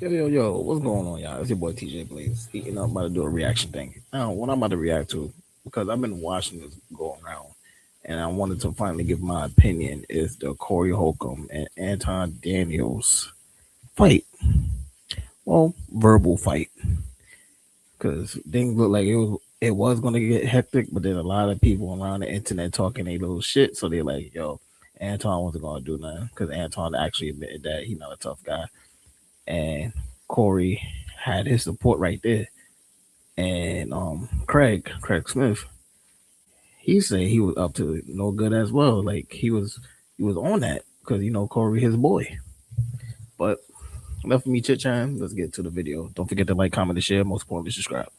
Yo, what's going on, y'all? It's your boy TJ Blaze. I'm about to do a reaction thing. Now, what I'm about to react to, because I've been watching this go around, and I wanted to finally give my opinion, is the Corey Holcomb and Anton Daniels fight. Well, verbal fight, because things look like it was going to get hectic, but then a lot of people around the internet talking a little shit, so they're like, yo, Anton wasn't going to do nothing, because Anton actually admitted that he's not a tough guy. And Corey had his support right there. And Craig Smith, he said he was up to no good as well. Like he was on that because Corey his boy. But enough of me chit chatting. Let's get to the video. Don't forget to like, comment, and share. Most importantly, subscribe.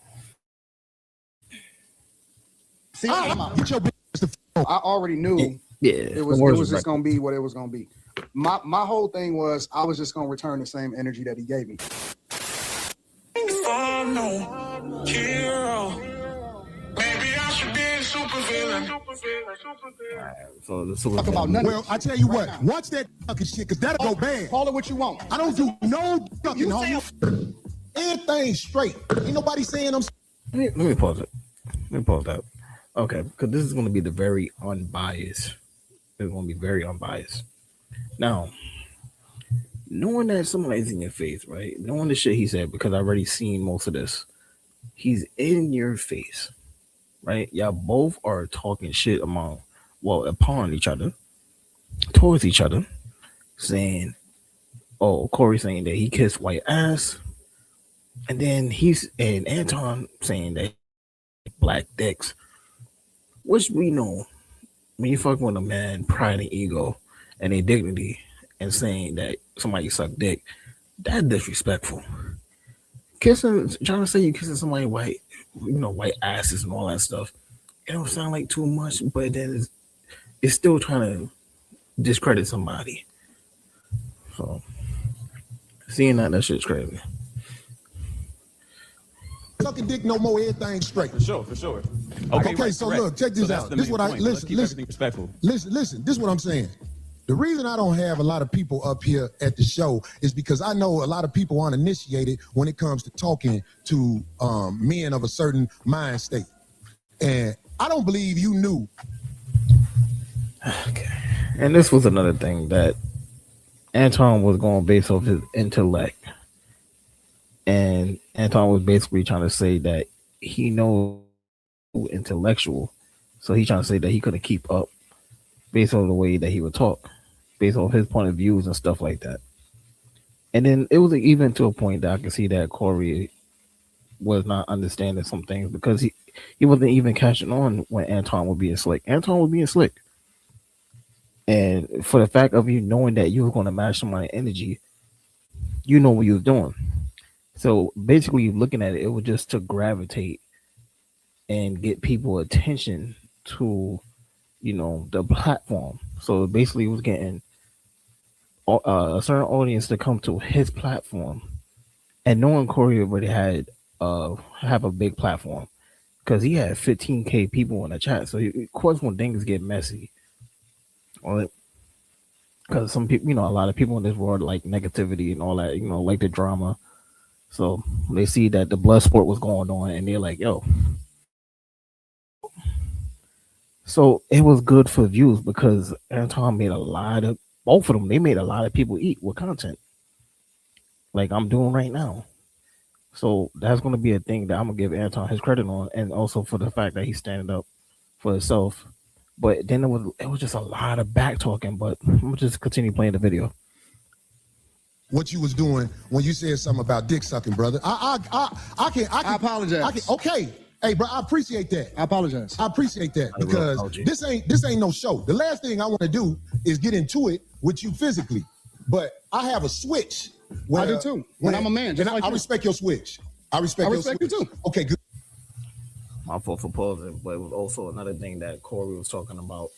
See, get your I already knew Yeah, it was just gonna be what it was gonna be. My whole thing was I was just gonna return the same energy that he gave me. Oh no, hero. Maybe I should be a supervillain. So the super Talk about nothing. Well, I tell you what, watch that fucking shit, because that'll go bad. Call it what you want. I don't do no fucking homie. Everything straight. Ain't nobody saying I'm. let me pause it. Let me pause that. Okay, because this is going to be the very unbiased. It's going to be very unbiased. Now, knowing that somebody's in your face, right? Knowing the shit he said, because I've already seen most of this. He's in your face, right? Y'all both are talking shit upon each other, towards each other, saying, oh, Corey saying that he kissed white ass, and then and Anton saying that black dicks, which we know when you fuck with a man, pride and ego and their dignity, and saying that somebody suck dick, that's disrespectful. Trying to say you kissing somebody white, white asses and all that stuff, it don't sound like too much, but then it's still trying to discredit somebody. So seeing that shit's crazy. Sucking dick no more, everything straight. For sure. Okay, right, so correct. look, check this So out. that's the This main what I point. Let's keep listen. everything respectful. Listen. This is what I'm saying. The reason I don't have a lot of people up here at the show is because I know a lot of people aren't initiated when it comes to talking to men of a certain mind state. And I don't believe you knew. Okay. And this was another thing that Anton was going based off his intellect. And Anton was basically trying to say that he knows intellectual. So he's trying to say that he couldn't keep up based on the way that he would talk, based on his point of views and stuff like that. And then it was even to a point that I could see that Corey was not understanding some things because he wasn't even catching on when Anton was being slick. Anton was being slick. And for the fact of you knowing that you were going to match somebody's energy, you know what you was doing. So basically, looking at it, it was just to gravitate and get people attention to, the platform. So basically, it was getting a certain audience to come to his platform. And knowing Corey already have a big platform because he had 15K people in the chat. So of course, when things get messy, because some people, a lot of people in this world like negativity and all that, like the drama. So they see that the blood sport was going on and they're like, yo. So it was good for views because Anton made both of them, they made a lot of people eat with content. Like I'm doing right now. So that's going to be a thing that I'm going to give Anton his credit on. And also for the fact that he's standing up for himself. But then it was just a lot of back talking, but I'm going to just continue playing the video. What you was doing when you said something about dick sucking, brother. I apologize. Okay. Hey, bro, I appreciate that. I apologize. I appreciate that because this ain't no show. The last thing I want to do is get into it with you physically. But I have a switch. I do too. When I'm a man, just like I you. respect your switch. I respect your switch. You too. Okay, good. My fault for pausing, but it was also another thing that Corey was talking about,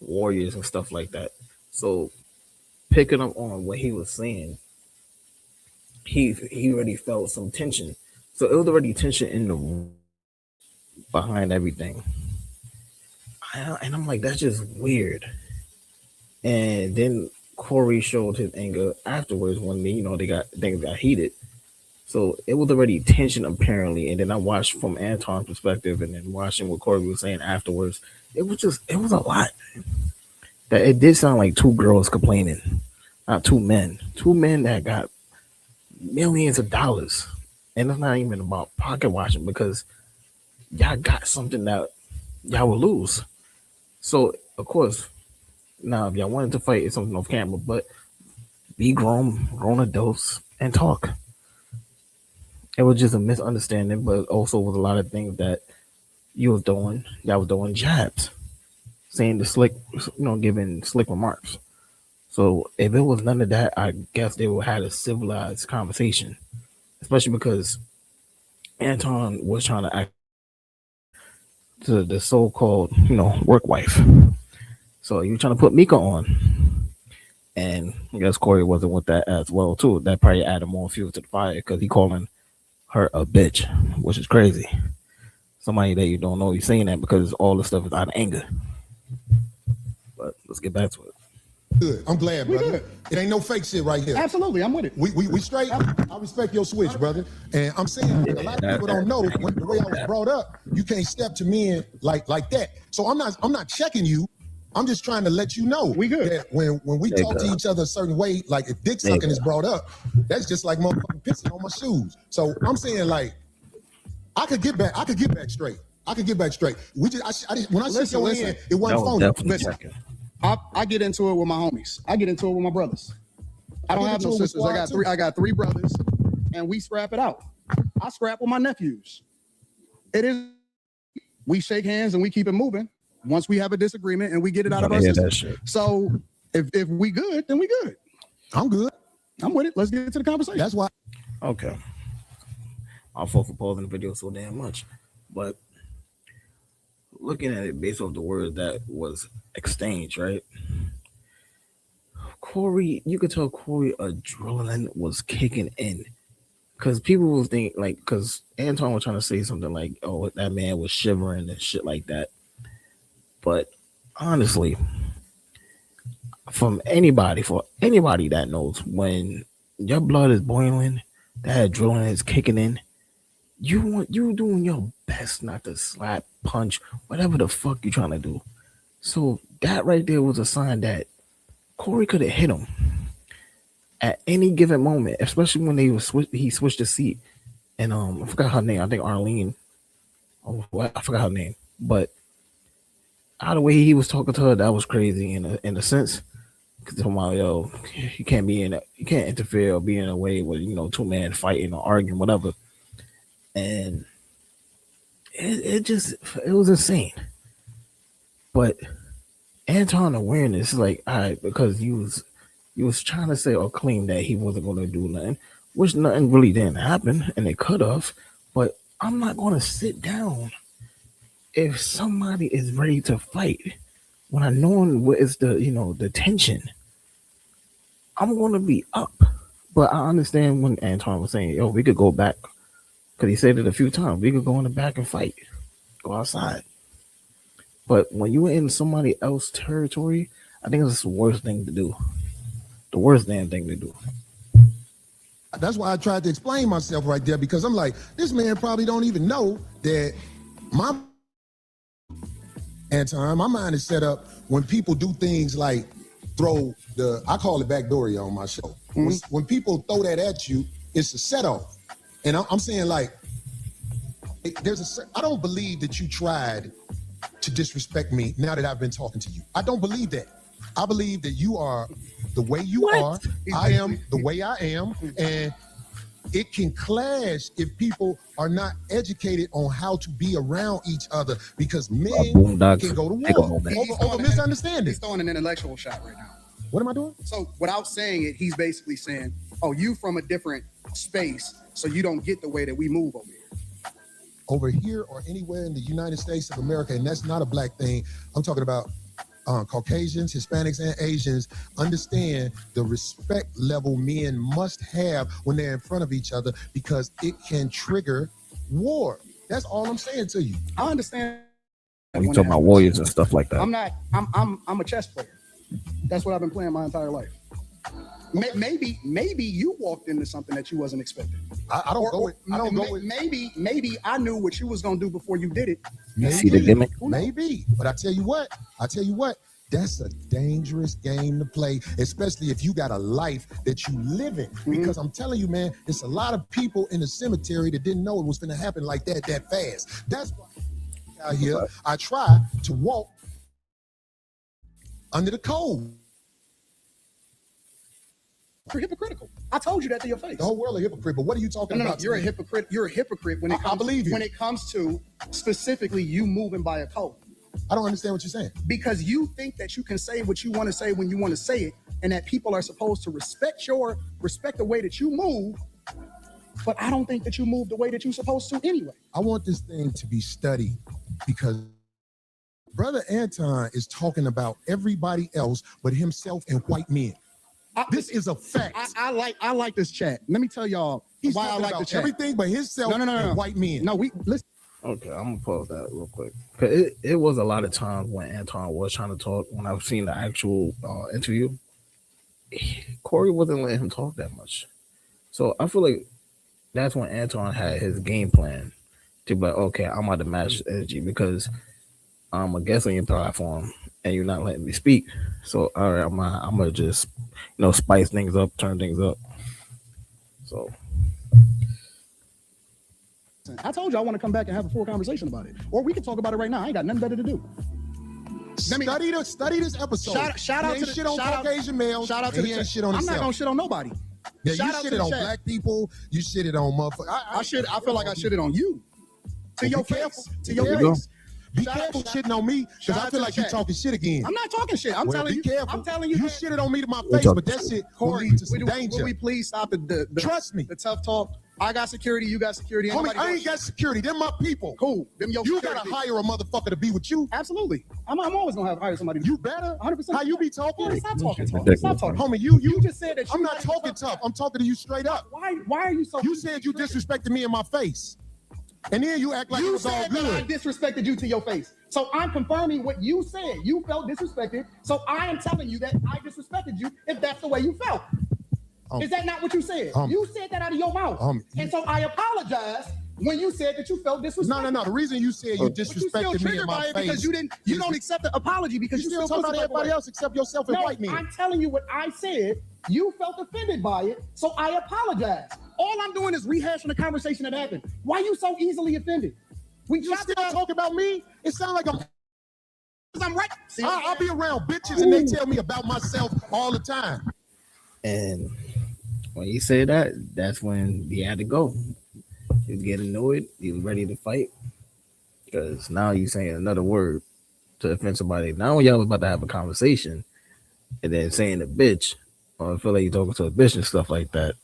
warriors and stuff like that. So picking up on what he was saying, he already felt some tension. So it was already tension in the room behind everything. And I'm like, that's just weird. And then Corey showed his anger afterwards when things got heated. So it was already tension apparently, and then I watched from Anton's perspective, and then watching what Corey was saying afterwards. It was a lot. That it did sound like two girls complaining, not two men that got millions of dollars, and it's not even about pocket watching because y'all got something that y'all will lose. So of course, now if y'all wanted to fight, it's something off camera, but be grown adults, and talk. It was just a misunderstanding, but also with a lot of things that y'all was doing jabs, saying the slick, giving slick remarks. So if it was none of that, I guess they would have had a civilized conversation, especially because Anton was trying to act to the so-called, work wife. So you were trying to put Mika on, and I guess Corey wasn't with that as well too. That probably added more fuel to the fire because he calling her a bitch, which is crazy. Somebody that you don't know, you're saying that because all the stuff is out of anger. But let's get back to it. Good. I'm glad, brother. good. It ain't no fake shit right here. Absolutely, I'm with it. We straight. I respect your switch, brother. And I'm saying a lot of people don't know the way I was brought up. You can't step to men like that. So I'm not checking you. I'm just trying to let you know We good. that when we There you talk to go. each other a certain way, like if dick There you sucking is go. brought up, that's just like motherfucking pissing on my shoes. So I'm saying like I could get back straight. We just when I shook your hand, it That wasn't was phony. definitely Listen. checking. I get into it with my homies. I get into it with my brothers. I don't get have into no it with sisters. squad, I got three brothers, and we scrap it out. I scrap with my nephews. It is we shake hands and we keep it moving. Once we have a disagreement and we get it out of our Yeah, system. that shit. So if we good, then we good. I'm good. I'm with it. Let's get into the conversation. That's why. Okay. I'll fall for pausing the video so damn much. But looking at it based off the words that was exchanged, right? Corey, you could tell Corey adrenaline was kicking in. Cause people will think cause Anton was trying to say something like, oh, that man was shivering and shit like that. But honestly, for anybody that knows when your blood is boiling, that adrenaline is kicking in, you doing your best not to slap, punch, whatever the fuck you trying to do. So that right there was a sign that Corey could have hit him at any given moment, especially when he switched the seat. And I forgot her name. I think Arlene. Oh, I forgot her name. But out of the way he was talking to her, that was crazy in a sense. Cause talking about, yo, you can't interfere or be in a way where two men fighting or arguing, whatever. And it was insane. But Anton awareness is like, all right, because you was trying to say or claim that he wasn't going to do nothing, which nothing really didn't happen, and it could have. But I'm not going to sit down if somebody is ready to fight when I know what is the tension. I'm going to be up. But I understand when Anton was saying, yo, we could go back, because he said it a few times. We could go in the back and fight, go outside. But when you're in somebody else's territory, I think it's the worst thing to do. The worst damn thing to do. That's why I tried to explain myself right there, because I'm like, this man probably don't even know that my mind is set up when people do things like throw I call it backdooria on my show. When people throw that at you, it's a set off. And I'm saying like, I don't believe that you tried to disrespect me now that I've been talking to you. I don't believe that. I believe that you are the way you are. I am the way I am. And it can clash if people are not educated on how to be around each other, because men can go to war over misunderstanding. He's throwing an intellectual shot right now. What am I doing? So without saying it, he's basically saying, oh, you from a different space, so you don't get the way that we move over here. Over here or anywhere in the United States of America, and that's not a black thing. I'm talking about Caucasians, Hispanics, and Asians understand the respect level men must have when they're in front of each other, because it can trigger war. That's all I'm saying to you. I understand. When you talk about warriors and stuff like that. I'm a chess player. That's what I've been playing my entire life. Maybe you walked into something that you wasn't expecting. I don't go with. Maybe I knew what you was gonna do before you did it. See the gimmick? Maybe. But I tell you what, that's a dangerous game to play, especially if you got a life that you live in. Because I'm telling you, man, it's a lot of people in the cemetery that didn't know it was going to happen like that fast. That's why out here, I try to walk under the code. You're hypocritical. I told you that to your face. The whole world a hypocrite, but what are you talking about? No, you're a hypocrite. You're a hypocrite when it comes. I believe you. When it comes to specifically you moving by a code. I don't understand what you're saying. Because you think that you can say what you want to say when you want to say it, and that people are supposed to respect the way that you move. But I don't think that you move the way that you're supposed to anyway. I want this thing to be studied because Brother Anton is talking about everybody else but himself and white men. This is a fact. I like this chat. Let me tell y'all why I like the chat. Everything but himself and white men. No, listen. Okay, I'm gonna pause that real quick. Cause it was a lot of times when Anton was trying to talk. When I've seen the actual interview, Corey wasn't letting him talk that much. So I feel like that's when Anton had his game plan to be like, okay, I'm about to match energy because I'm a guest on your platform and you're not letting me speak. So all right, I'm gonna just spice things up, turn things up. So. I told you I want to come back and have a full conversation about it, or we can talk about it right now. I ain't got nothing better to do. Study this episode. Shout out to the shit on Caucasian males. Shout out to the shit on I'm not gonna shit on nobody. Yeah, you shitted on black people. You shitted on motherfuckers. I feel like I shitted on you. To your face. To your face. Be careful shitting on me because I feel like you're talking shit again. I'm not talking shit. I'm telling you. Careful. I'm telling you. You shitted on me to my face, but that shit will lead to some danger. Will we please stop the trust me. The tough talk. I got security. You got security. Homie, I ain't got security. They're my people. Cool. You gotta hire a motherfucker to be with you. Absolutely. I'm always gonna hire somebody. You better. 100%. How you be talking? Yeah, stop talking. Stop talking. Homie, you just said that. I'm not talking tough. I'm talking to you straight up. Why are you so? You said you disrespected me in my face, and then you act like it was all good. That I disrespected you to your face. So I'm confirming what you said. You felt disrespected. So I am telling you that I disrespected you if that's the way you felt. Is that not what you said? You said that out of your mouth. And so I apologize when you said that you felt disrespected. No. The reason you said you disrespected me in my face because you don't accept the apology because you still talking about everybody else except yourself and white men. I'm telling you what I said. You felt offended by it, so I apologize. All I'm doing is rehashing the conversation that happened. Why are you so easily offended? You still talking about me? It sounds like I'm right. I'll be around bitches and they tell me about myself all the time. And when you say that, that's when he had to go. He was getting annoyed. He was ready to fight. Because now you're saying another word to offend somebody. Now when y'all was about to have a conversation and then saying a bitch, or I feel like you're talking to a bitch and stuff like that,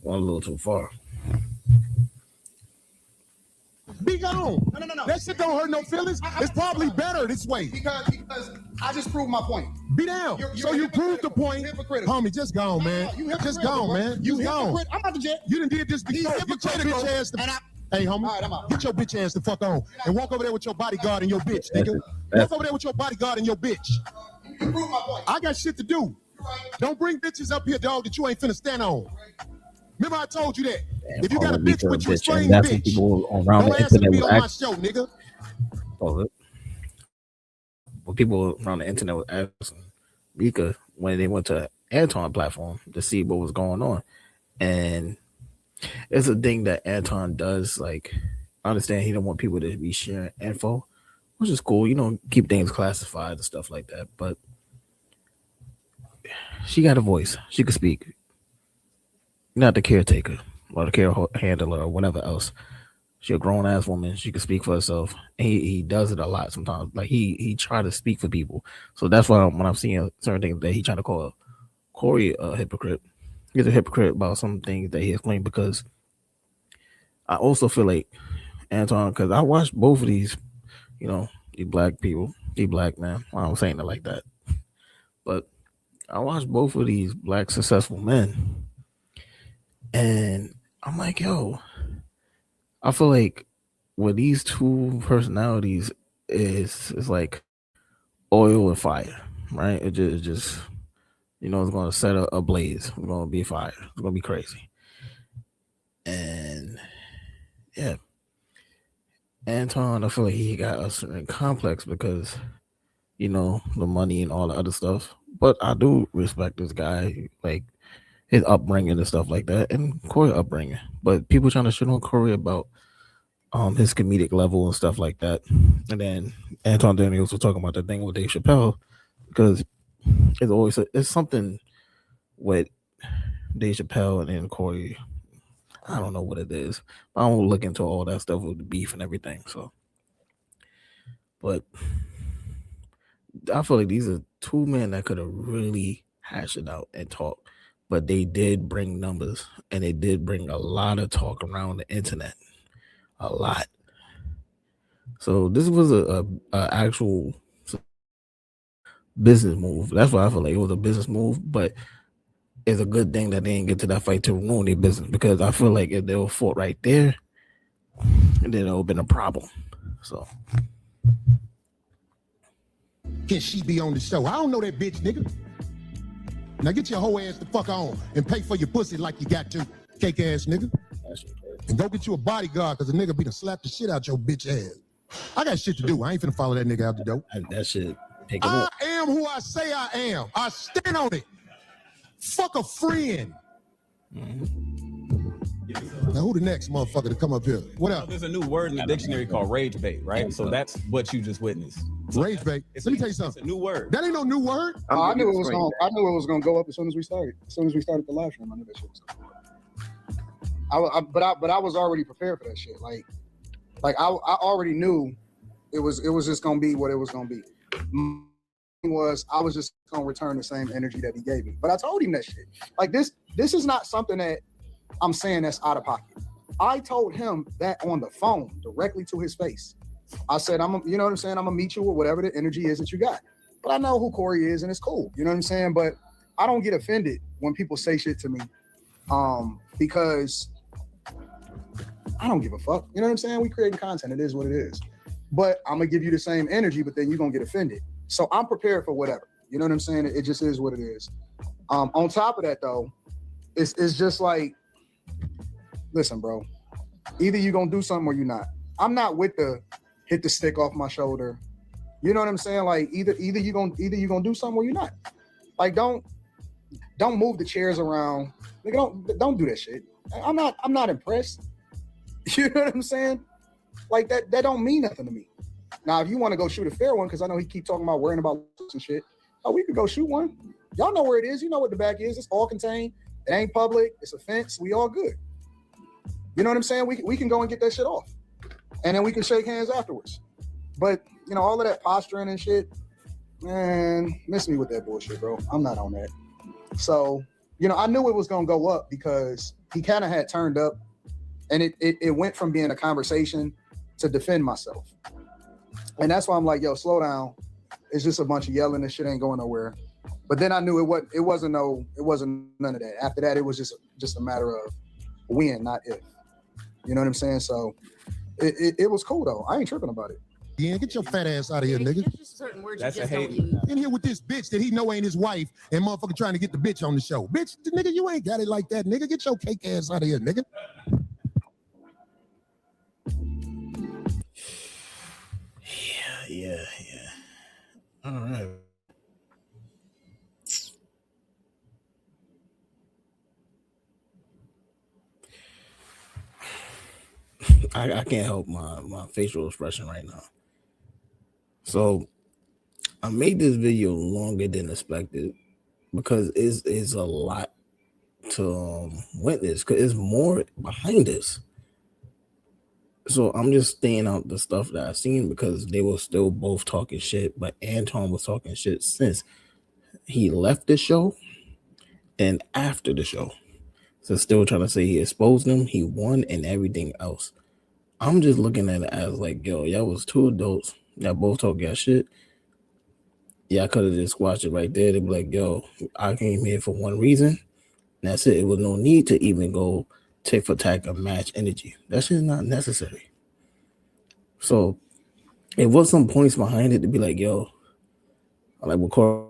went a little too far. Be gone. No. That shit don't hurt no feelings. It's probably better this way. Because I just proved my point. Be down. So you proved the point. Homie, just gone, man. Just gone, man. You gone. I'm about to jet. You done did this before. Get your bitch ass to... Hey, homie, get your bitch ass the fuck on and walk over there with your bodyguard and your bitch, nigga. Walk over there with your bodyguard and your bitch. You proved my point. I got shit to do. Don't bring bitches up here, dog, that you ain't finna stand on. Remember I told you that. Damn, if you got a bitch with you, explain that's bitch. People around don't the ask to internet be will on my show, nigga. Well, people around the internet was asking Mika when they went to Anton platform to see what was going on. And it's a thing that Anton does. Like, I understand he don't want people to be sharing info, which is cool. You know, keep things classified and stuff like that. But she got a voice. She could speak. Not the caretaker or the care handler or whatever else. She's a grown ass woman. She can speak for herself. And he does it a lot sometimes. Like he try to speak for people. So that's why when I'm seeing certain things that he trying to call Corey a hypocrite, he's a hypocrite about some things that he explained. Because I also feel like Anton, because I watched both of these, these black people, these black men. Well, I'm saying it like that, but I watched both of these black successful men. And I'm like, yo, I feel like with these two personalities is like oil and fire, right? It just it's going to set a blaze. It's going to be fire. It's going to be crazy. And yeah, Anton, I feel like he got a certain complex because, the money and all the other stuff. But I do respect this guy, like his upbringing and stuff like that, and Corey upbringing. But people trying to shit on Corey about his comedic level and stuff like that. And then Anton Daniels was talking about the thing with Dave Chappelle because it's something with Dave Chappelle and then Corey. I don't know what it is. I don't look into all that stuff with the beef and everything. So, but I feel like these are two men that could have really hashed it out and talk. But they did bring numbers and they did bring a lot of talk around the internet. A lot. So this was a actual business move. That's why I feel like it was a business move, but it's a good thing that they didn't get to that fight to ruin their business, because I feel like if they were fought right there, then it would have been a problem. So Can she be on the show? I don't know that bitch, nigga. Now get your whole ass the fuck on and pay for your pussy like you got to, cake ass nigga. And go get you a bodyguard, because a nigga be to slap the shit out your bitch ass. I got shit to do. I ain't finna follow that nigga out the door. That shit. I am who I say I am. I stand on it. Fuck a friend. Now who the next motherfucker to come up here? What up? There's a new word in the dictionary called rage bait, right? So that's what you just witnessed. Rage bait. Let me tell you something. It's a new word. That ain't no new word. I knew it was going. I knew it was going to go up as soon as we started. As soon as we started the live stream, I knew that shit was going to go up. But I was already prepared for that shit. Like I already knew it was just going to be what it was going to be. I was just going to return the same energy that he gave me. But I told him that shit. Like this is not something that I'm saying that's out of pocket. I told him that on the phone directly to his face. I said, you know what I'm saying? I'm gonna meet you with whatever the energy is that you got. But I know who Corey is and it's cool. You know what I'm saying? But I don't get offended when people say shit to me. Because I don't give a fuck. You know what I'm saying? We creating content. It is what it is. But I'm gonna give you the same energy, but then you're gonna get offended. So I'm prepared for whatever. You know what I'm saying? It just is what it is. On top of that though, it's just like, listen, bro, either you're gonna do something or you're not. I'm not with the hit the stick off my shoulder. You know what I'm saying? Like either you're gonna do something or you're not. Like don't move the chairs around. Nigga, don't do that shit. I'm not impressed. You know what I'm saying? Like that don't mean nothing to me. Now, if you want to go shoot a fair one, because I know he keep talking about worrying about and shit. Oh, we could go shoot one. Y'all know where it is. You know what the back is. It's all contained. It ain't public. It's a fence. We all good. You know what I'm saying? We can go and get that shit off. And then we can shake hands afterwards. But, all of that posturing and shit, man, miss me with that bullshit, bro. I'm not on that. So, I knew it was going to go up because he kind of had turned up, and it went from being a conversation to defend myself. And that's why I'm like, yo, slow down. It's just a bunch of yelling. This shit ain't going nowhere. But then I knew it wasn't none of that. After that, it was just a matter of when, not if. You know what I'm saying? So it was cool though. I ain't tripping about it. Yeah, get your fat ass out of here, nigga. There's just certain words That's you just a don't hate. use. In here with this bitch that he know ain't his wife and motherfucker trying to get the bitch on the show. Bitch, nigga, you ain't got it like that, nigga. Get your cake ass out of here, nigga. Yeah. All right. I can't help my facial expression right now. So I made this video longer than expected because it's a lot to witness, because it's more behind this. So I'm just staying out the stuff that I've seen because they were still both talking shit, but Anton was talking shit since he left the show and after the show. So still trying to say he exposed them, he won, and everything else. I'm just looking at it as like, yo, y'all was two adults, y'all both talk your shit. Yeah, I could have just watched it right there. They'd be like, yo, I came here for one reason. And that's it. It was no need to even go tick for tack or match energy. That shit is not necessary. So it was some points behind it to be like, yo, I like what Corey,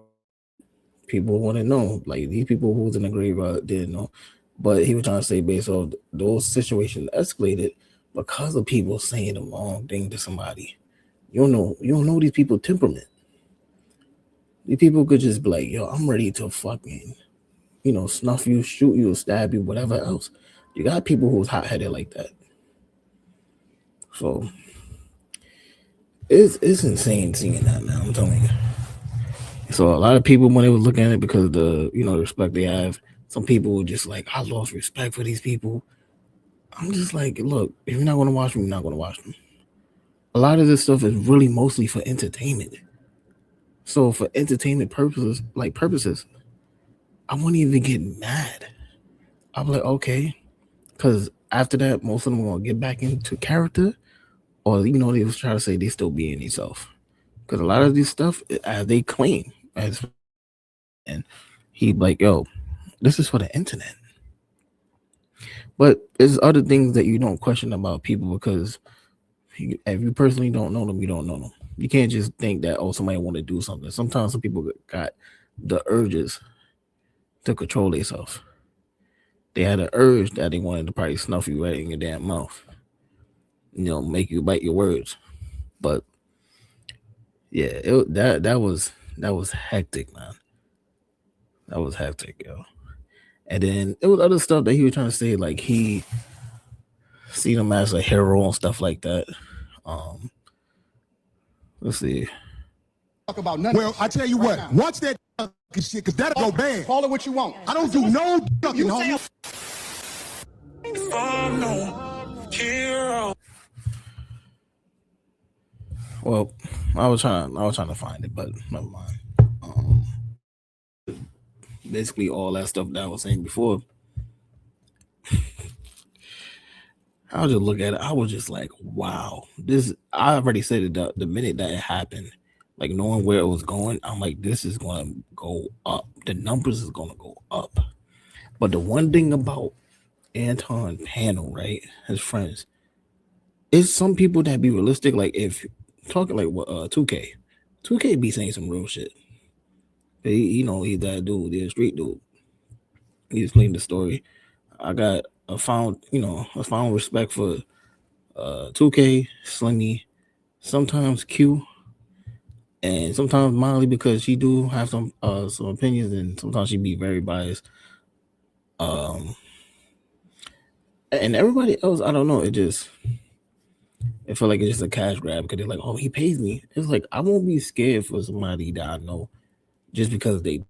People want to know. Like these people who was in the graveyard didn't know. But he was trying to say based off those situations escalated because of people saying the wrong thing to somebody. You don't know these people temperament. These people could just be like, yo, I'm ready to fucking, snuff you, shoot you, stab you, whatever else. You got people who's hot headed like that. So it's insane seeing that, man. I'm telling you. So a lot of people when they were looking at it because the respect they have, some people were just like, I lost respect for these people. I'm just like, look, if you're not gonna watch them, you're not gonna watch them. A lot of this stuff is really mostly for entertainment. So for entertainment purposes, I wouldn't even get mad. I'm like, okay, because after that, most of them are gonna get back into character, or they was trying to say they still being themselves. Because a lot of this stuff, as they claim, and he like, yo, this is for the internet. But there's other things that you don't question about people because if you personally don't know them, you don't know them. You can't just think that, somebody want to do something. Sometimes some people got the urges to control themselves. They had an urge that they wanted to probably snuff you right in your damn mouth. Make you bite your words. But yeah, that was hectic, man. That was hectic, yo. And then it was other stuff that he was trying to say, like he see them as a hero and stuff like that. Let's see. Talk about none. Well, I tell you what, watch that shit, because that'll go bad. Call it what you want. I don't do no ducking, homie. Oh no, hero. Well, I was trying to find it, but never mind. Basically all that stuff that I was saying before. I was just look at it. I was just like, wow. I already said it the minute that it happened, like knowing where it was going, I'm like, this is gonna go up. The numbers is gonna go up. But the one thing about Anton panel, right, his friends, is some people that be realistic. Like if talking like what 2K be saying some real shit. He's that dude, he's a street dude. He explained the story. I got a found respect for 2K, Slimmy, sometimes Q, and sometimes Molly because she do have some opinions and sometimes she be very biased. And everybody else, I don't know. It felt like it's just a cash grab because they're like, oh, he pays me. It's like I won't be scared for somebody that I know just because they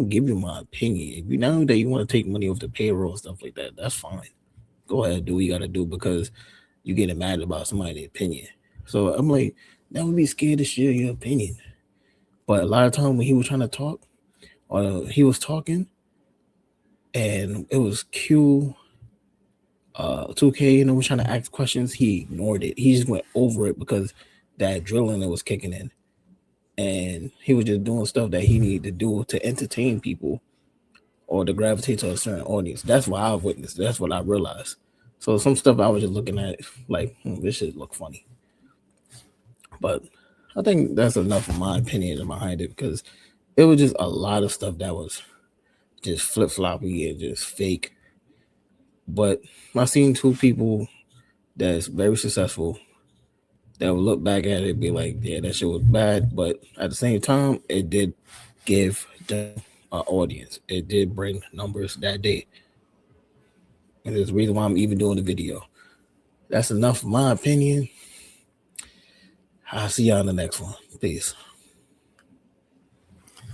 give you my opinion. If you know that you want to take money off the payroll and stuff like that, that's fine. Go ahead, do what you gotta do because you getting mad about somebody's opinion. So I'm like, never be scared to share your opinion. But a lot of time when he was trying to talk, or he was talking, and it was Q, 2K, was trying to ask questions, he ignored it. He just went over it because that adrenaline was kicking in. And he was just doing stuff that he needed to do to entertain people or to gravitate to a certain audience. That's what I witnessed. That's what I realized. So some stuff I was just looking at like, this should look funny. But I think that's enough of my opinion behind it because it was just a lot of stuff that was just flip-floppy and just fake. But I seen two people that's very successful that will look back at it and be like, yeah, that shit was bad. But at the same time, it did give the audience. It did bring numbers that day. And there's a reason why I'm even doing the video. That's enough of my opinion. I'll see y'all in the next one. Peace.